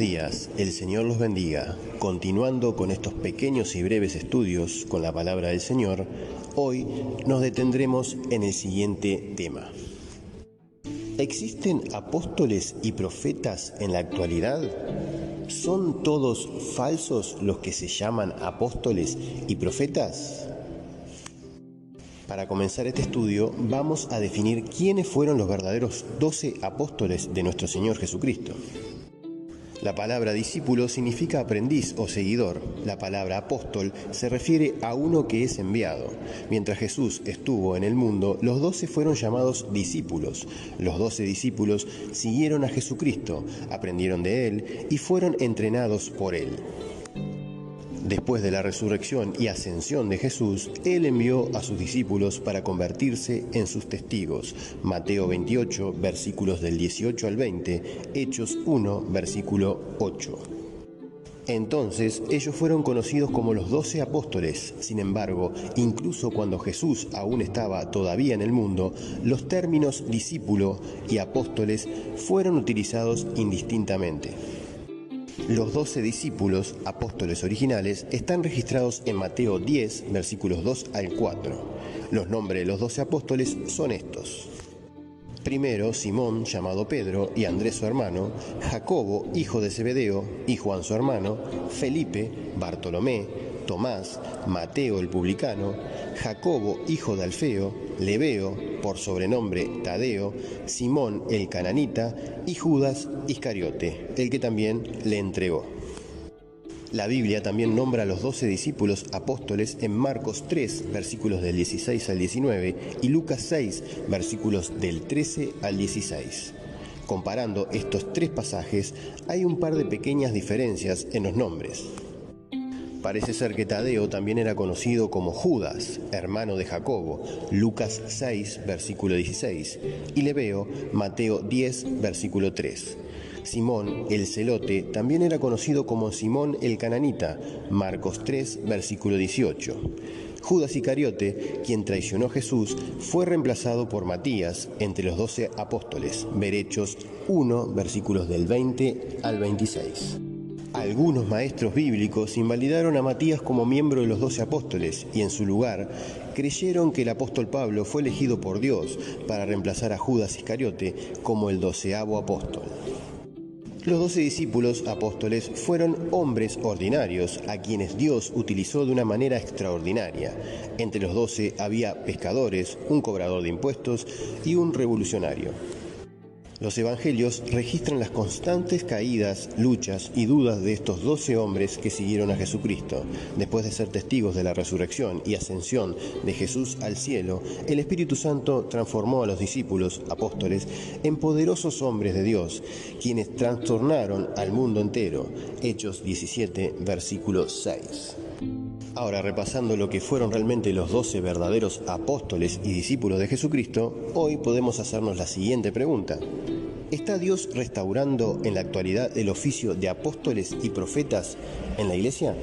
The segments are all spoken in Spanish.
días, el Señor los bendiga. Continuando con estos pequeños y breves estudios con la palabra del Señor, hoy nos detendremos en el siguiente tema. ¿Existen apóstoles y profetas en la actualidad? ¿Son todos falsos los que se llaman apóstoles y profetas? Para comenzar este estudio, vamos a definir quiénes fueron los verdaderos 12 apóstoles de nuestro Señor Jesucristo. La palabra discípulo significa aprendiz o seguidor. La palabra apóstol se refiere a uno que es enviado. Mientras Jesús estuvo en el mundo, los 12 fueron llamados discípulos. Los 12 discípulos siguieron a Jesucristo, aprendieron de Él y fueron entrenados por Él. Después de la resurrección y ascensión de Jesús, Él envió a sus discípulos para convertirse en sus testigos. Mateo 28, versículos del 18 al 20, Hechos 1, versículo 8. Entonces, ellos fueron conocidos como los 12 apóstoles. Sin embargo, incluso cuando Jesús aún estaba todavía en el mundo, los términos discípulo y apóstoles fueron utilizados indistintamente. Los 12 discípulos, apóstoles originales, están registrados en Mateo 10, versículos 2 al 4. Los nombres de los 12 apóstoles son estos. Primero, Simón, llamado Pedro, y Andrés su hermano, Jacobo, hijo de Zebedeo, y Juan su hermano, Felipe, Bartolomé, Tomás, Mateo el publicano, Jacobo, hijo de Alfeo, Lebeo, por sobrenombre Tadeo, Simón el cananita y Judas Iscariote, el que también le entregó. La Biblia también nombra a los 12 discípulos apóstoles en Marcos 3, versículos del 16 al 19 y Lucas 6, versículos del 13 al 16. Comparando estos tres pasajes, hay un par de pequeñas diferencias en los nombres. Parece ser que Tadeo también era conocido como Judas, hermano de Jacobo, Lucas 6, versículo 16, y Lebeo, Mateo 10, versículo 3. Simón, el celote, también era conocido como Simón el cananita, Marcos 3, versículo 18. Judas Iscariote, quien traicionó a Jesús, fue reemplazado por Matías entre los 12 apóstoles, ver Hechos 1, versículos del 20 al 26. Algunos maestros bíblicos invalidaron a Matías como miembro de los 12 apóstoles y en su lugar creyeron que el apóstol Pablo fue elegido por Dios para reemplazar a Judas Iscariote como el 12º apóstol. Los 12 discípulos apóstoles fueron hombres ordinarios a quienes Dios utilizó de una manera extraordinaria. Entre los 12 había pescadores, un cobrador de impuestos y un revolucionario. Los evangelios registran las constantes caídas, luchas y dudas de estos 12 hombres que siguieron a Jesucristo. Después de ser testigos de la resurrección y ascensión de Jesús al cielo, el Espíritu Santo transformó a los discípulos, apóstoles, en poderosos hombres de Dios, quienes trastornaron al mundo entero. Hechos 17, versículo 6. Ahora, repasando lo que fueron realmente los 12 verdaderos apóstoles y discípulos de Jesucristo, hoy podemos hacernos la siguiente pregunta. ¿Está Dios restaurando en la actualidad el oficio de apóstoles y profetas en la Iglesia?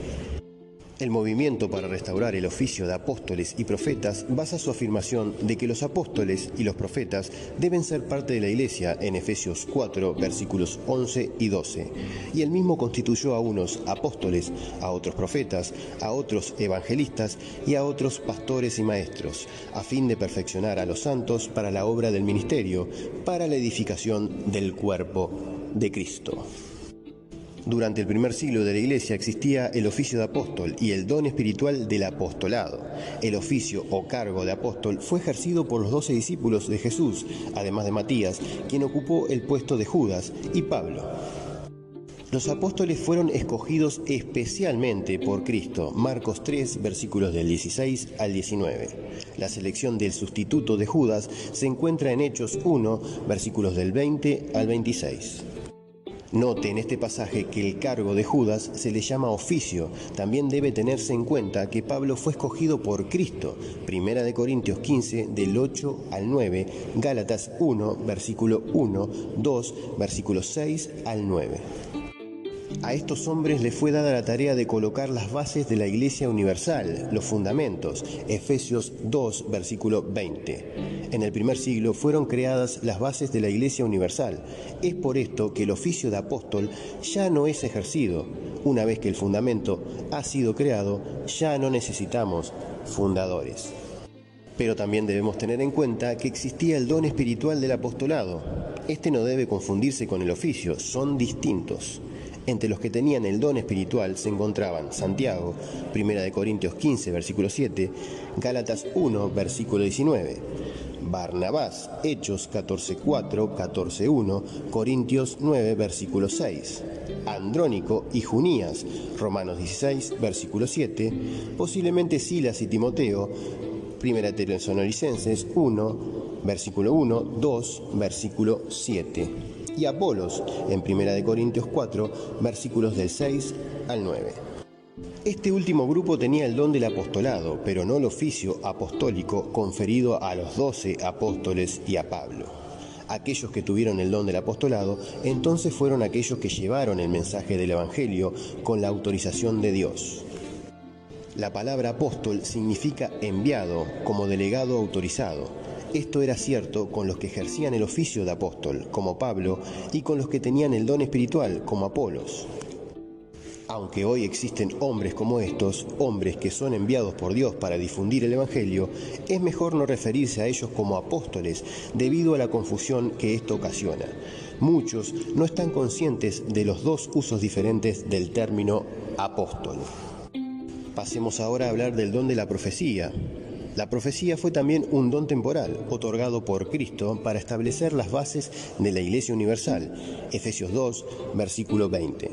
El movimiento para restaurar el oficio de apóstoles y profetas basa su afirmación de que los apóstoles y los profetas deben ser parte de la Iglesia en Efesios 4, versículos 11 y 12. Y él mismo constituyó a unos apóstoles, a otros profetas, a otros evangelistas y a otros pastores y maestros, a fin de perfeccionar a los santos para la obra del ministerio, para la edificación del cuerpo de Cristo. Durante el primer siglo de la Iglesia existía el oficio de apóstol y el don espiritual del apostolado. El oficio o cargo de apóstol fue ejercido por los 12 discípulos de Jesús, además de Matías, quien ocupó el puesto de Judas, y Pablo. Los apóstoles fueron escogidos especialmente por Cristo, Marcos 3, versículos del 16 al 19. La selección del sustituto de Judas se encuentra en Hechos 1, versículos del 20 al 26. Note en este pasaje que el cargo de Judas se le llama oficio. También debe tenerse en cuenta que Pablo fue escogido por Cristo. 1 Corintios 15, del 8 al 9, Gálatas 1, versículo 1, 2, versículos 6 al 9. A estos hombres les fue dada la tarea de colocar las bases de la Iglesia Universal, los fundamentos, Efesios 2, versículo 20. En el primer siglo fueron creadas las bases de la Iglesia Universal. Es por esto que el oficio de apóstol ya no es ejercido. Una vez que el fundamento ha sido creado, ya no necesitamos fundadores. Pero también debemos tener en cuenta que existía el don espiritual del apostolado. Este no debe confundirse con el oficio, son distintos. Entre los que tenían el don espiritual se encontraban Santiago, 1 Corintios 15, versículo 7, Gálatas 1, versículo 19, Barnabás, Hechos 14:4, 14:1, Corintios 9, versículo 6, Andrónico y Junías, Romanos 16, versículo 7, posiblemente Silas y Timoteo, 1 Tesalonicenses 1, versículo 1, 2, versículo 7. Y Apolos, en 1 Corintios 4, versículos del 6 al 9. Este último grupo tenía el don del apostolado, pero no el oficio apostólico conferido a los 12 apóstoles y a Pablo. Aquellos que tuvieron el don del apostolado, entonces fueron aquellos que llevaron el mensaje del Evangelio con la autorización de Dios. La palabra apóstol significa enviado, como delegado autorizado. Esto era cierto con los que ejercían el oficio de apóstol, como Pablo, y con los que tenían el don espiritual, como Apolos. Aunque hoy existen hombres como estos, hombres que son enviados por Dios para difundir el Evangelio, es mejor no referirse a ellos como apóstoles debido a la confusión que esto ocasiona. Muchos no están conscientes de los dos usos diferentes del término apóstol. Pasemos ahora a hablar del don de la profecía. La profecía fue también un don temporal, otorgado por Cristo para establecer las bases de la Iglesia Universal. Efesios 2, versículo 20.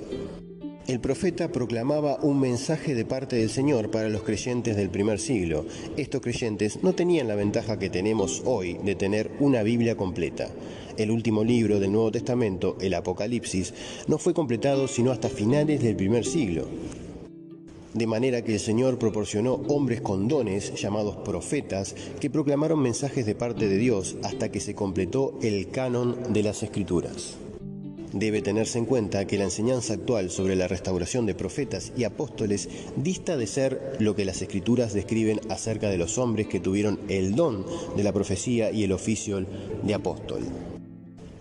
El profeta proclamaba un mensaje de parte del Señor para los creyentes del primer siglo. Estos creyentes no tenían la ventaja que tenemos hoy de tener una Biblia completa. El último libro del Nuevo Testamento, el Apocalipsis, no fue completado sino hasta finales del primer siglo. De manera que el Señor proporcionó hombres con dones, llamados profetas, que proclamaron mensajes de parte de Dios hasta que se completó el canon de las Escrituras. Debe tenerse en cuenta que la enseñanza actual sobre la restauración de profetas y apóstoles dista de ser lo que las Escrituras describen acerca de los hombres que tuvieron el don de la profecía y el oficio de apóstol.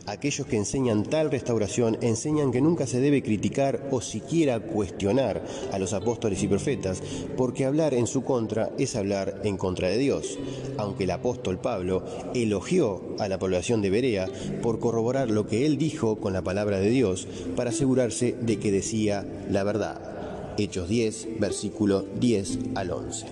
Aquellos que enseñan tal restauración enseñan que nunca se debe criticar o siquiera cuestionar a los apóstoles y profetas, porque hablar en su contra es hablar en contra de Dios. Aunque el apóstol Pablo elogió a la población de Berea por corroborar lo que él dijo con la palabra de Dios para asegurarse de que decía la verdad. Hechos 10, versículo 10 al 11.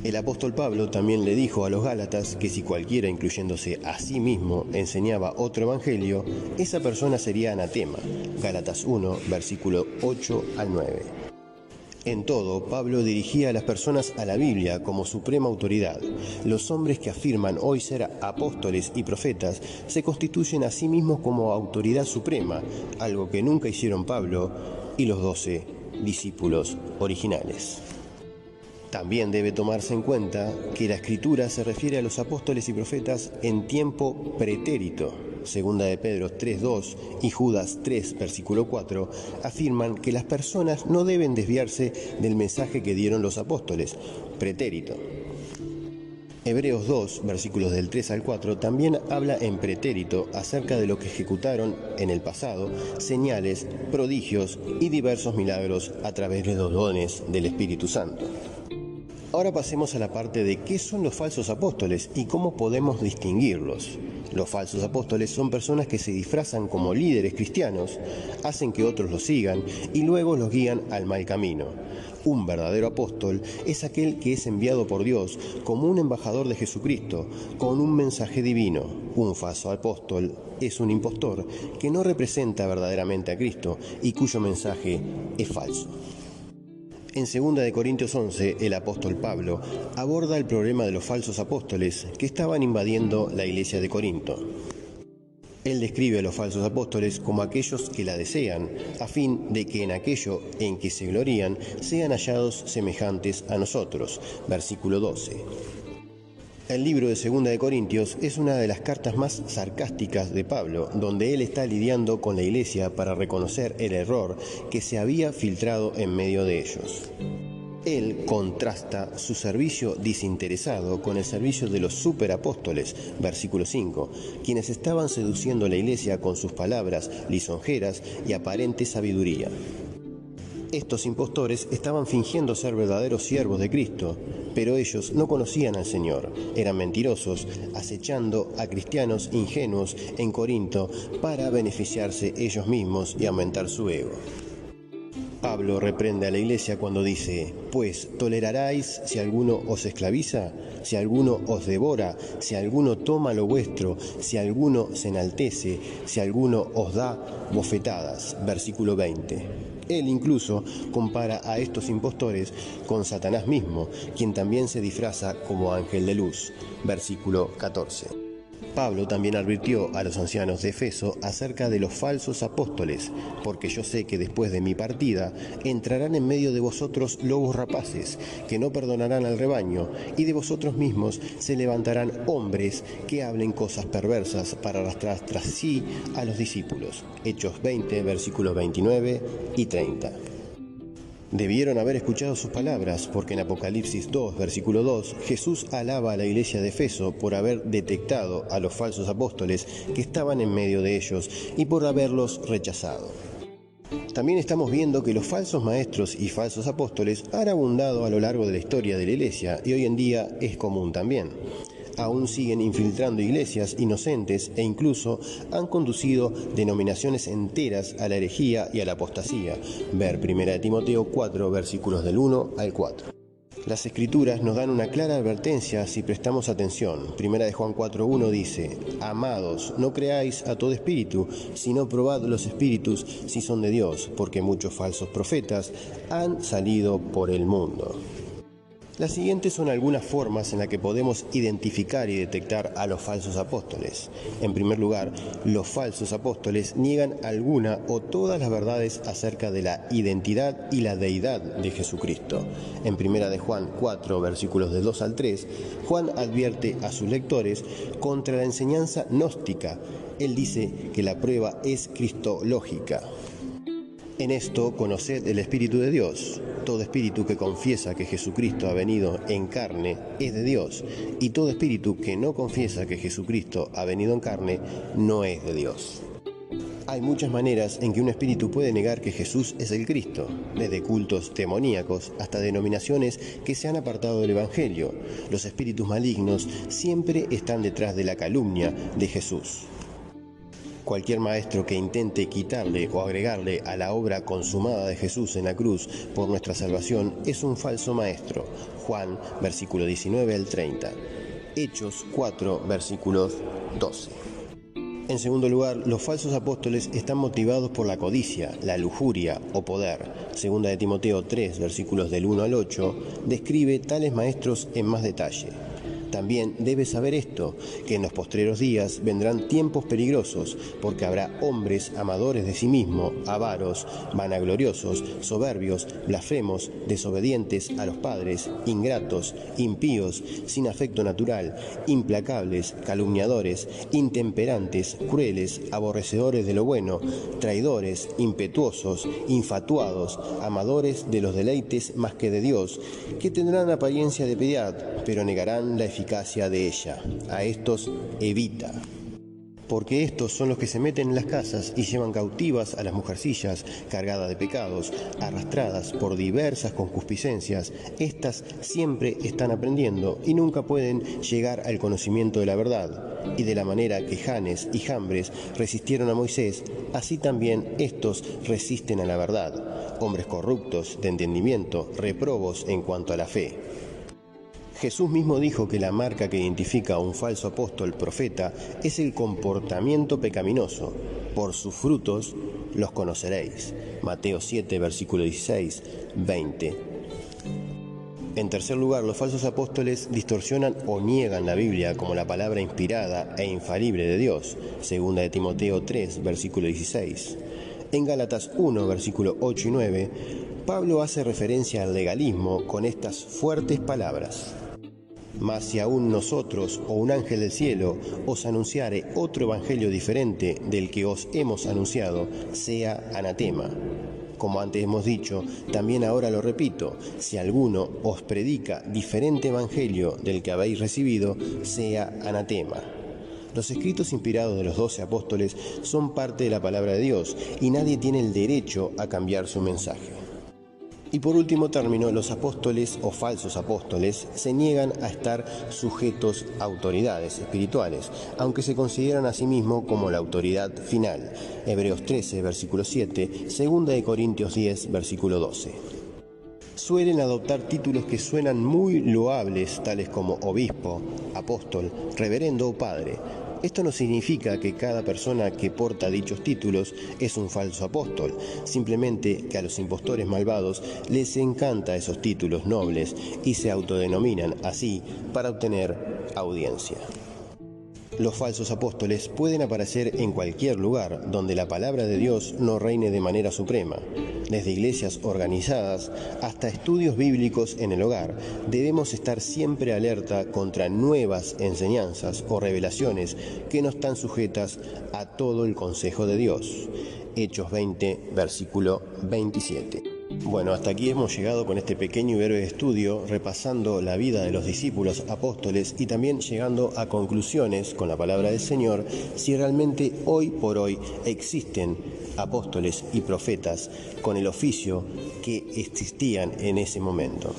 El apóstol Pablo también le dijo a los Gálatas que si cualquiera, incluyéndose a sí mismo, enseñaba otro evangelio, esa persona sería anatema. Gálatas 1, versículo 8 al 9. En todo, Pablo dirigía a las personas a la Biblia como suprema autoridad. Los hombres que afirman hoy ser apóstoles y profetas se constituyen a sí mismos como autoridad suprema, algo que nunca hicieron Pablo y los 12 discípulos originales. También debe tomarse en cuenta que la Escritura se refiere a los apóstoles y profetas en tiempo pretérito. Segunda de Pedro 3:2 y Judas 3, versículo 4, afirman que las personas no deben desviarse del mensaje que dieron los apóstoles, pretérito. Hebreos 2, versículos del 3 al 4, también habla en pretérito acerca de lo que ejecutaron en el pasado, señales, prodigios y diversos milagros a través de los dones del Espíritu Santo. Ahora pasemos a la parte de qué son los falsos apóstoles y cómo podemos distinguirlos. Los falsos apóstoles son personas que se disfrazan como líderes cristianos, hacen que otros los sigan y luego los guían al mal camino. Un verdadero apóstol es aquel que es enviado por Dios como un embajador de Jesucristo, con un mensaje divino. Un falso apóstol es un impostor que no representa verdaderamente a Cristo y cuyo mensaje es falso. En 2 Corintios 11, el apóstol Pablo aborda el problema de los falsos apóstoles que estaban invadiendo la iglesia de Corinto. Él describe a los falsos apóstoles como aquellos que la desean, a fin de que en aquello en que se glorían sean hallados semejantes a nosotros. Versículo 12. El libro de 2 de Corintios es una de las cartas más sarcásticas de Pablo, donde él está lidiando con la iglesia para reconocer el error que se había filtrado en medio de ellos. Él contrasta su servicio desinteresado con el servicio de los superapóstoles, versículo 5, quienes estaban seduciendo a la iglesia con sus palabras lisonjeras y aparente sabiduría. Estos impostores estaban fingiendo ser verdaderos siervos de Cristo, pero ellos no conocían al Señor, eran mentirosos, acechando a cristianos ingenuos en Corinto para beneficiarse ellos mismos y aumentar su ego. Pablo reprende a la iglesia cuando dice: pues, ¿toleraráis si alguno os esclaviza? Si alguno os devora, si alguno toma lo vuestro, si alguno se enaltece, si alguno os da bofetadas. Versículo 20. Él incluso compara a estos impostores con Satanás mismo, quien también se disfraza como ángel de luz. Versículo 14. Pablo también advirtió a los ancianos de Efeso acerca de los falsos apóstoles, porque yo sé que después de mi partida entrarán en medio de vosotros lobos rapaces, que no perdonarán al rebaño, y de vosotros mismos se levantarán hombres que hablen cosas perversas para arrastrar tras sí a los discípulos. Hechos 20, versículos 29 y 30. Debieron haber escuchado sus palabras, porque en Apocalipsis 2, versículo 2, Jesús alaba a la iglesia de Efeso por haber detectado a los falsos apóstoles que estaban en medio de ellos y por haberlos rechazado. También estamos viendo que los falsos maestros y falsos apóstoles han abundado a lo largo de la historia de la iglesia y hoy en día es común también. Aún siguen infiltrando iglesias inocentes e incluso han conducido denominaciones enteras a la herejía y a la apostasía. Ver 1 Timoteo 4, versículos del 1 al 4. Las Escrituras nos dan una clara advertencia si prestamos atención. 1 Juan 4:1 dice: amados, no creáis a todo espíritu, sino probad los espíritus si son de Dios, porque muchos falsos profetas han salido por el mundo. Las siguientes son algunas formas en las que podemos identificar y detectar a los falsos apóstoles. En primer lugar, los falsos apóstoles niegan alguna o todas las verdades acerca de la identidad y la deidad de Jesucristo. En 1 de Juan 4, versículos del 2 al 3, Juan advierte a sus lectores contra la enseñanza gnóstica. Él dice que la prueba es cristológica. En esto conoced el Espíritu de Dios. Todo espíritu que confiesa que Jesucristo ha venido en carne es de Dios, y todo espíritu que no confiesa que Jesucristo ha venido en carne no es de Dios. Hay muchas maneras en que un espíritu puede negar que Jesús es el Cristo, desde cultos demoníacos hasta denominaciones que se han apartado del Evangelio. Los espíritus malignos siempre están detrás de la calumnia de Jesús. Cualquier maestro que intente quitarle o agregarle a la obra consumada de Jesús en la cruz por nuestra salvación es un falso maestro. Juan, versículo 19 al 30. Hechos 4, versículos 12. En segundo lugar, los falsos apóstoles están motivados por la codicia, la lujuria o poder. 2 de Timoteo 3, versículos del 1 al 8, describe tales maestros en más detalle. También debes saber esto, que en los postreros días vendrán tiempos peligrosos, porque habrá hombres amadores de sí mismos, avaros, vanagloriosos, soberbios, blasfemos, desobedientes a los padres, ingratos, impíos, sin afecto natural, implacables, calumniadores, intemperantes, crueles, aborrecedores de lo bueno, traidores, impetuosos, infatuados, amadores de los deleites más que de Dios, que tendrán apariencia de piedad, pero negarán la eficacia de ella. A estos evita, porque estos son los que se meten en las casas y llevan cautivas a las mujercillas cargadas de pecados, arrastradas por diversas concupiscencias. Estas siempre están aprendiendo y nunca pueden llegar al conocimiento de la verdad. Y de la manera que Janes y Jambres resistieron a Moisés, así también estos resisten a la verdad. Hombres corruptos de entendimiento, reprobos en cuanto a la fe. Jesús mismo dijo que la marca que identifica a un falso apóstol profeta es el comportamiento pecaminoso. Por sus frutos los conoceréis. Mateo 7, versículo 16, 20. En tercer lugar, los falsos apóstoles distorsionan o niegan la Biblia como la palabra inspirada e infalible de Dios. 2 de Timoteo 3, versículo 16. En Gálatas 1, versículo 8 y 9, Pablo hace referencia al legalismo con estas fuertes palabras. Mas si aún nosotros o un ángel del cielo os anunciare otro evangelio diferente del que os hemos anunciado, sea anatema. Como antes hemos dicho, también ahora lo repito, si alguno os predica diferente evangelio del que habéis recibido, sea anatema. Los escritos inspirados de los 12 apóstoles son parte de la palabra de Dios y nadie tiene el derecho a cambiar su mensaje. Y por último término, los apóstoles o falsos apóstoles se niegan a estar sujetos a autoridades espirituales, aunque se consideran a sí mismos como la autoridad final. Hebreos 13, versículo 7, 2 Corintios 10, versículo 12. Suelen adoptar títulos que suenan muy loables, tales como obispo, apóstol, reverendo o padre. Esto no significa que cada persona que porta dichos títulos es un falso apóstol, simplemente que a los impostores malvados les encanta esos títulos nobles y se autodenominan así para obtener audiencia. Los falsos apóstoles pueden aparecer en cualquier lugar donde la palabra de Dios no reine de manera suprema. Desde iglesias organizadas hasta estudios bíblicos en el hogar, debemos estar siempre alerta contra nuevas enseñanzas o revelaciones que no están sujetas a todo el consejo de Dios. Hechos 20, versículo 27. Bueno, hasta aquí hemos llegado con este pequeño y breve estudio, repasando la vida de los discípulos apóstoles y también llegando a conclusiones con la palabra del Señor, si realmente hoy por hoy existen apóstoles y profetas con el oficio que existían en ese momento.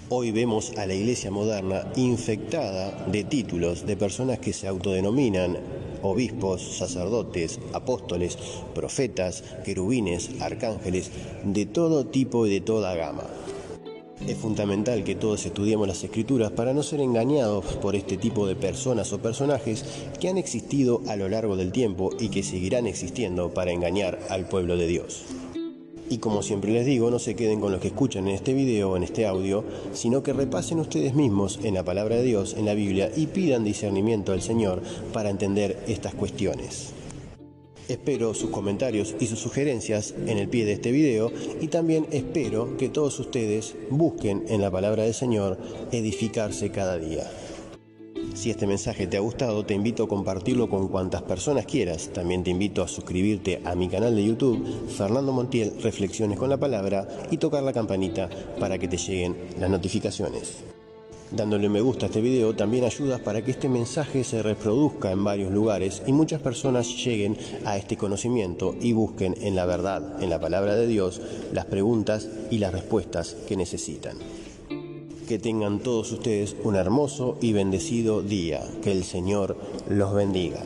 Hoy vemos a la iglesia moderna infectada de títulos de personas que se autodenominan obispos, sacerdotes, apóstoles, profetas, querubines, arcángeles, de todo tipo y de toda gama. Es fundamental que todos estudiemos las Escrituras para no ser engañados por este tipo de personas o personajes que han existido a lo largo del tiempo y que seguirán existiendo para engañar al pueblo de Dios. Y como siempre les digo, no se queden con lo que escuchan en este video o en este audio, sino que repasen ustedes mismos en la palabra de Dios, en la Biblia, y pidan discernimiento al Señor para entender estas cuestiones. Espero sus comentarios y sus sugerencias en el pie de este video y también espero que todos ustedes busquen en la palabra del Señor edificarse cada día. Si este mensaje te ha gustado, te invito a compartirlo con cuantas personas quieras. También te invito a suscribirte a mi canal de YouTube, Fernando Montiel, Reflexiones con la Palabra, y tocar la campanita para que te lleguen las notificaciones. Dándole me gusta a este video también ayudas para que este mensaje se reproduzca en varios lugares y muchas personas lleguen a este conocimiento y busquen en la verdad, en la palabra de Dios, las preguntas y las respuestas que necesitan. Que tengan todos ustedes un hermoso y bendecido día. Que el Señor los bendiga.